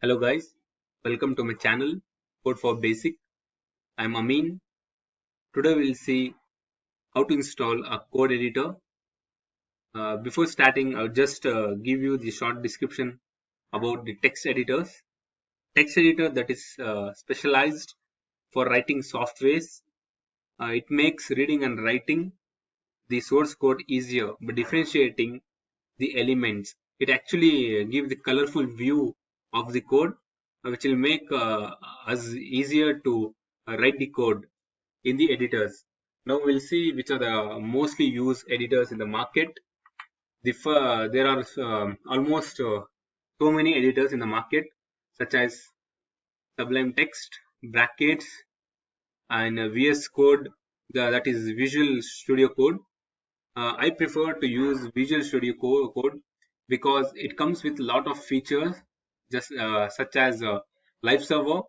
Hello guys, welcome to my channel Code for Basic. I'm Amin. Today we'll see how to install a code editor. Before starting, I'll just give you the short description about the text editors. Text editor that is specialized for writing softwares. It makes reading and writing the source code easier by differentiating the elements. It actually gives the colorful view of the code, which will make us easier to write the code in the editors. Now we'll see which are the mostly used editors in the market. There are almost so many editors in the market, such as Sublime Text, Brackets, and VS Code, that is Visual Studio Code. I prefer to use Visual Studio Code because it comes with a lot of features, just such as live server,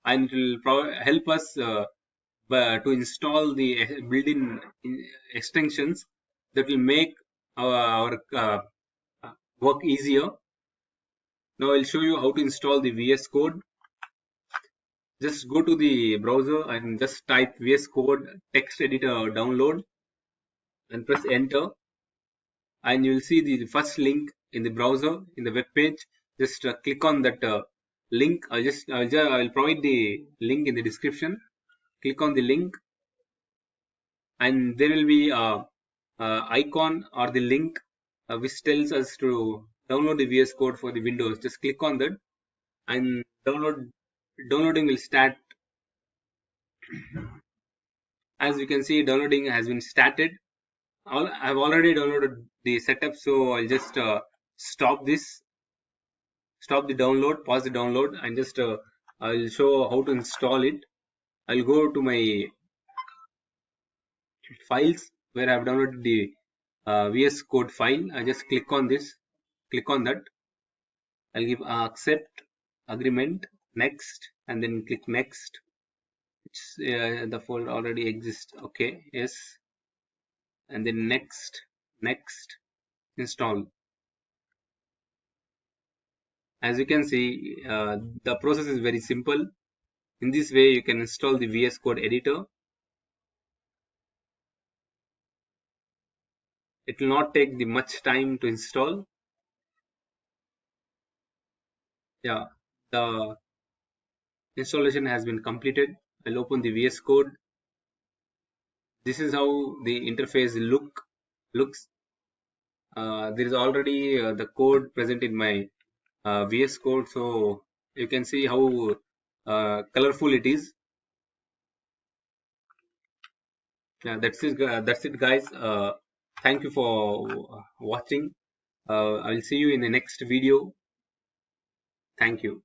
and it will help us to install the built-in extensions that will make our work easier. Now I'll show you how to install the VS Code. Just go to the browser and just type VS Code text editor download and press enter, and you'll see the first link in the browser in the web page. Just click on that link. I'll provide the link in the description. Click on the link, and there will be a icon or the link which tells us to download the VS Code for the Windows. Just click on that, and downloading will start. As you can see, downloading has been started. I've already downloaded the setup, so I'll just stop the download, pause the download, and just I'll show how to install it. I'll go to my files where I've downloaded the VS Code file. I just click on this, click on that. I'll give accept, agreement, next, and then click next. The folder already exists. Okay, yes, and then next, install. As you can see, the process is very simple. In this way, you can install the VS Code editor. It will not take the much time to install. Yeah, the installation has been completed. I'll open the VS Code. This is how the interface looks. There is already the code present in my VS Code, so you can see how colorful it is. Yeah, that's it, guys. Thank you for watching. I'll see you in the next video. Thank you.